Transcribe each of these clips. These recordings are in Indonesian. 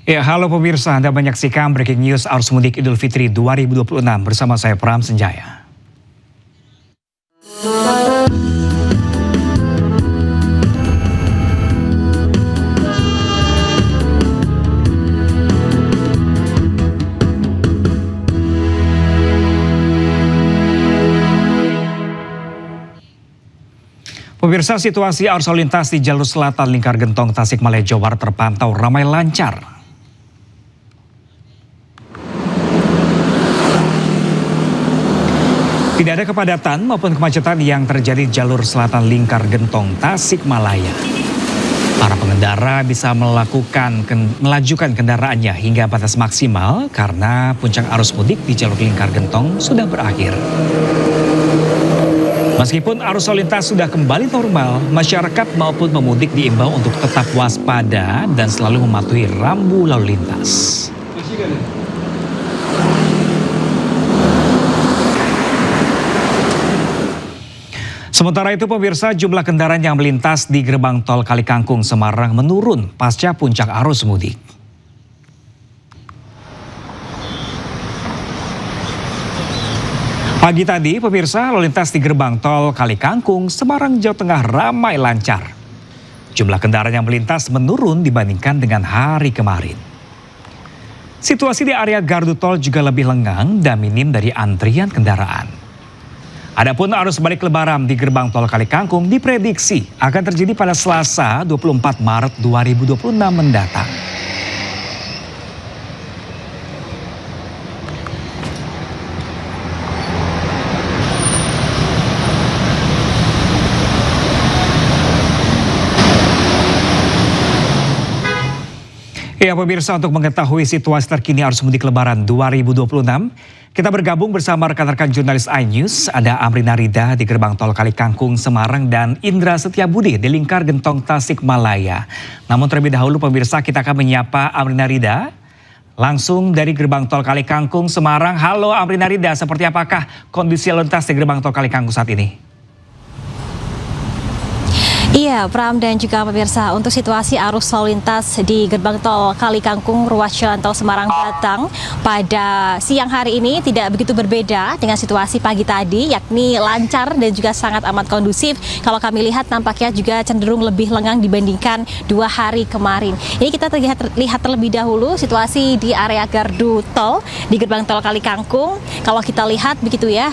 Ya, halo pemirsa, Anda menyaksikan Breaking News Arus Mudik Idul Fitri 2026 bersama saya Pram Senjaya. Pemirsa, situasi arus lalu lintas di jalur selatan Lingkar Gentong Tasikmalaya Jawa Barat terpantau ramai lancar. Tidak ada kepadatan maupun kemacetan yang terjadi di jalur selatan Lingkar Gentong Tasikmalaya. Para pengendara bisa melajukan kendaraannya hingga batas maksimal karena puncak arus mudik di jalur Lingkar Gentong sudah berakhir. Meskipun arus lalu lintas sudah kembali normal, masyarakat maupun pemudik diimbau untuk tetap waspada dan selalu mematuhi rambu lalu lintas. Sementara itu pemirsa, jumlah kendaraan yang melintas di gerbang tol Kalikangkung Semarang menurun pasca puncak arus mudik. Pagi tadi pemirsa, lalu lintas di gerbang tol Kalikangkung Semarang Jawa Tengah ramai lancar. Jumlah kendaraan yang melintas menurun dibandingkan dengan hari kemarin. Situasi di area gardu tol juga lebih lengang dan minim dari antrian kendaraan. Adapun arus balik lebaran di gerbang tol Kalikangkung diprediksi akan terjadi pada Selasa 24 Maret 2026 mendatang. Ya pemirsa, untuk mengetahui situasi terkini arus mudik lebaran 2026, kita bergabung bersama rekan-rekan jurnalis iNews. Ada Amrina Rida di gerbang tol Kalikangkung Semarang dan Indra Setiabudi di Lingkar Gentong Tasikmalaya. Namun terlebih dahulu pemirsa, kita akan menyapa Amrina Rida langsung dari gerbang tol Kalikangkung Semarang. Halo Amrina Rida, seperti apakah kondisi lalu lintas di gerbang tol Kalikangkung saat ini? Iya, Pram dan juga pemirsa, untuk situasi arus lalu lintas di gerbang tol Kalikangkung ruas jalan tol Semarang Batang pada siang hari ini tidak begitu berbeda dengan situasi pagi tadi, yakni lancar dan juga sangat amat kondusif. Kalau kami lihat nampaknya juga cenderung lebih lengang dibandingkan 2 hari kemarin. Ini kita lihat terlebih dahulu situasi di area gardu tol di gerbang tol Kalikangkung. Kalau kita lihat begitu ya,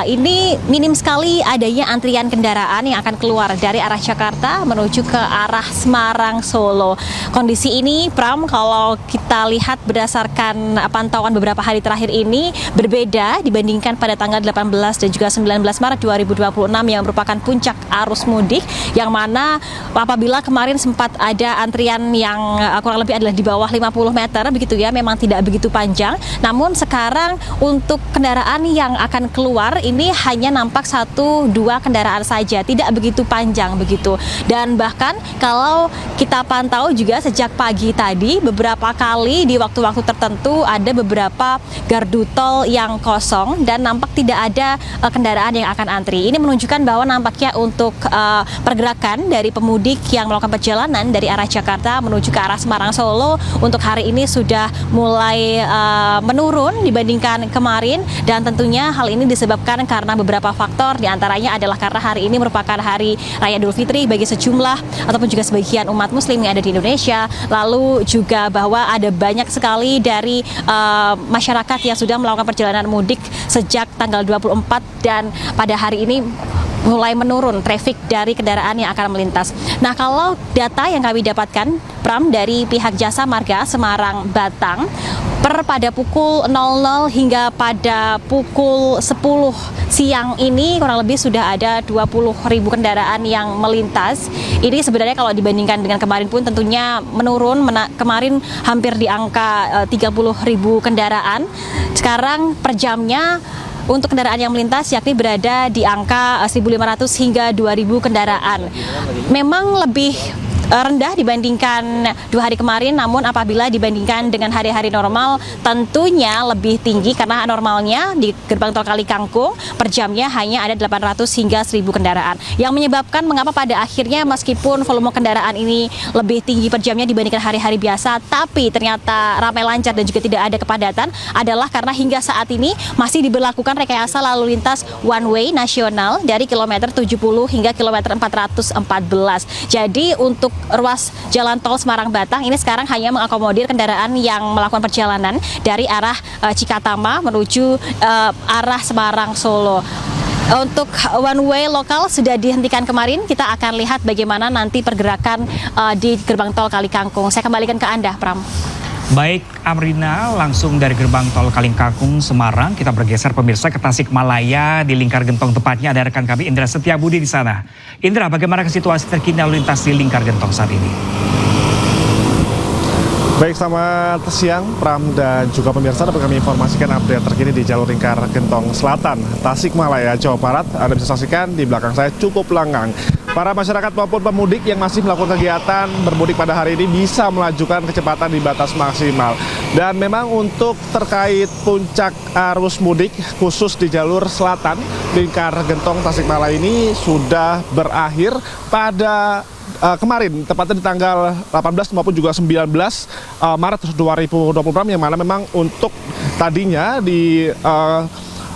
ini minim sekali adanya antrian kendaraan yang akan keluar dari arah Jakarta menuju ke arah Semarang Solo. Kondisi ini, Pram, kalau kita lihat berdasarkan pantauan beberapa hari terakhir ini berbeda dibandingkan pada tanggal 18 dan juga 19 Maret 2026 yang merupakan puncak arus mudik, yang mana apabila kemarin sempat ada antrian yang kurang lebih adalah di bawah 50 meter begitu ya, memang tidak begitu panjang. Namun sekarang untuk kendaraan yang akan keluar ini hanya nampak 1-2 kendaraan saja, tidak begitu panjang begitu. Dan bahkan kalau kita pantau juga sejak pagi tadi beberapa kali di waktu-waktu tertentu ada beberapa gardu tol yang kosong dan nampak tidak ada kendaraan yang akan antri. Ini menunjukkan bahwa nampaknya untuk pergerakan dari pemudik yang melakukan perjalanan dari arah Jakarta menuju ke arah Semarang Solo untuk hari ini sudah mulai menurun dibandingkan kemarin, dan tentunya hal ini disebabkan karena beberapa faktor, diantaranya adalah karena hari ini merupakan hari Raya Idul Fitri bagi sejumlah ataupun juga sebagian umat muslim yang ada di Indonesia. Lalu juga bahwa ada banyak sekali dari masyarakat yang sudah melakukan perjalanan mudik sejak tanggal 24 dan pada hari ini mulai menurun traffic dari kendaraan yang akan melintas. Nah, kalau data yang kami dapatkan, Pram, dari pihak Jasa Marga Semarang Batang, pada pukul 00 hingga pada pukul 10 siang ini kurang lebih sudah ada 20.000 kendaraan yang melintas. Ini sebenarnya kalau dibandingkan dengan kemarin pun tentunya menurun. Kemarin hampir di angka 30.000 kendaraan. Sekarang per jamnya untuk kendaraan yang melintas yakni berada di angka 1.500 hingga 2.000 kendaraan. Memang lebih rendah dibandingkan 2 hari kemarin, namun apabila dibandingkan dengan hari-hari normal tentunya lebih tinggi karena normalnya di gerbang tol Kali Kangkung per jamnya hanya ada 800 hingga 1000 kendaraan. Yang menyebabkan mengapa pada akhirnya meskipun volume kendaraan ini lebih tinggi per jamnya dibandingkan hari-hari biasa, tapi ternyata ramai lancar dan juga tidak ada kepadatan adalah karena hingga saat ini masih diberlakukan rekayasa lalu lintas one way nasional dari kilometer 70 hingga kilometer 414. Jadi untuk ruas jalan tol Semarang-Batang ini sekarang hanya mengakomodir kendaraan yang melakukan perjalanan dari arah Cikatama menuju arah Semarang-Solo. Untuk one way lokal sudah dihentikan kemarin, kita akan lihat bagaimana nanti pergerakan di gerbang tol Kali Kangkung. Saya kembalikan ke Anda, Pram. Baik, Amrina, langsung dari gerbang tol Kalingkangkung Semarang, kita bergeser pemirsa ke Tasikmalaya di Lingkar Gentong, tepatnya ada rekan kami Indra Setiabudi di sana. Indra, bagaimana situasi terkini lalu lintas di Lingkar Gentong saat ini? Baik, selamat siang Pram dan juga pemirsa, dapat kami informasikan update terkini di jalur Lingkar Gentong Selatan, Tasikmalaya, Jawa Barat. Anda bisa saksikan di belakang saya cukup lengang. Para masyarakat maupun pemudik yang masih melakukan kegiatan bermudik pada hari ini bisa melajukan kecepatan di batas maksimal. Dan memang untuk terkait puncak arus mudik khusus di jalur selatan Lingkar Gentong Tasikmalaya ini sudah berakhir pada kemarin, tepatnya di tanggal 18 maupun juga 19 Maret 2024, yang mana memang untuk tadinya di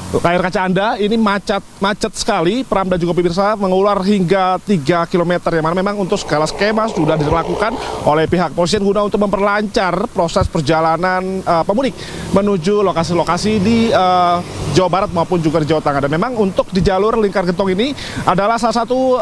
layar kaca Anda ini macet sekali, Pram dan juga pemirsa, mengular hingga 3 km, yang mana memang untuk segala skema sudah dilakukan oleh pihak kepolisian guna untuk memperlancar proses perjalanan pemudik menuju lokasi-lokasi di Jawa Barat maupun juga di Jawa Tengah. Dan memang untuk di jalur Lingkar Gentong ini adalah salah satu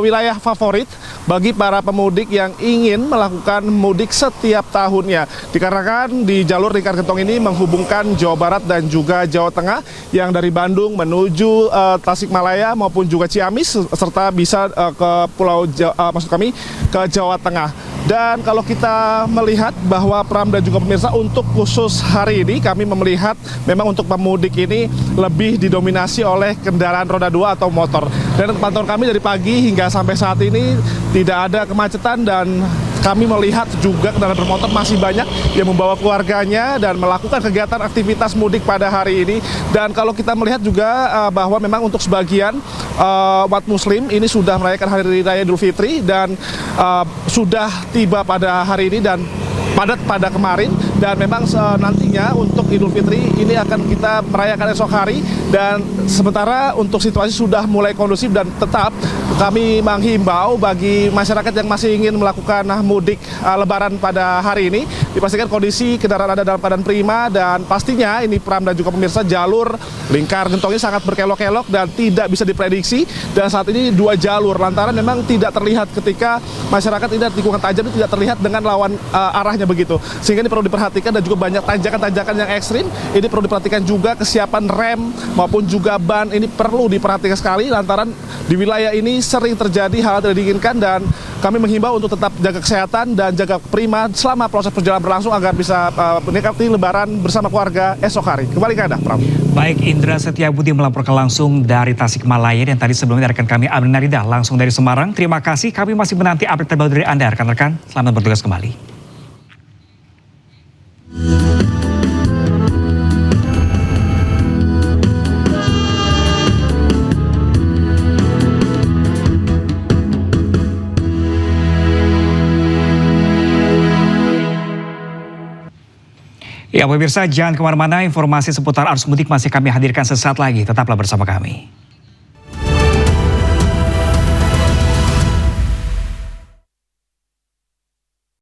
wilayah favorit bagi para pemudik yang ingin melakukan mudik setiap tahunnya. Dikarenakan di jalur Lingkar Gentong ini menghubungkan Jawa Barat dan juga Jawa Tengah, yang dari Bandung menuju Tasikmalaya maupun juga Ciamis, serta bisa ke Pulau ke Jawa Tengah. Dan kalau kita melihat bahwa Pram dan juga pemirsa, untuk khusus hari ini kami melihat memang untuk pemudik ini lebih didominasi oleh kendaraan roda 2 atau motor. Dan pantauan kami dari pagi hingga sampai saat ini tidak ada kemacetan, dan kami melihat juga kendaraan bermotor masih banyak yang membawa keluarganya dan melakukan kegiatan aktivitas mudik pada hari ini. Dan kalau kita melihat juga bahwa memang untuk sebagian umat muslim ini sudah merayakan Hari Raya Idul Fitri dan sudah tiba pada hari ini dan padat pada kemarin. Dan memang nantinya untuk Idul Fitri ini akan kita merayakan esok hari, dan sementara untuk situasi sudah mulai kondusif, dan tetap kami menghimbau bagi masyarakat yang masih ingin melakukan mudik lebaran pada hari ini, dipastikan kondisi kendaraan Anda dalam keadaan prima. Dan pastinya ini Pram dan juga pemirsa, jalur Lingkar Gentong ini sangat berkelok-kelok dan tidak bisa diprediksi. Dan saat ini 2 jalur, lantaran memang tidak terlihat ketika masyarakat ini di tikungan tajam itu tidak terlihat dengan lawan arahnya begitu. Sehingga ini perlu diperhatikan, dan juga banyak tanjakan-tanjakan yang ekstrim. Ini perlu diperhatikan juga kesiapan rem maupun juga ban, ini perlu diperhatikan sekali, lantaran di wilayah ini sering terjadi hal tidak diinginkan. Dan kami menghimbau untuk tetap jaga kesehatan dan jaga prima selama proses perjalanan berlangsung, agar bisa menikmati lebaran bersama keluarga esok hari. Kembali ke Anda, Pram. Baik, Indra Setiabudi melaporkan langsung dari Tasikmalaya, dan tadi sebelumnya rekan kami Amrina Rida langsung dari Semarang. Terima kasih, kami masih menanti update terbaru dari Anda rekan-rekan. Selamat bertugas kembali. Ya pemirsa, jangan kemana-mana, informasi seputar arus mudik masih kami hadirkan sesaat lagi. Tetaplah bersama kami.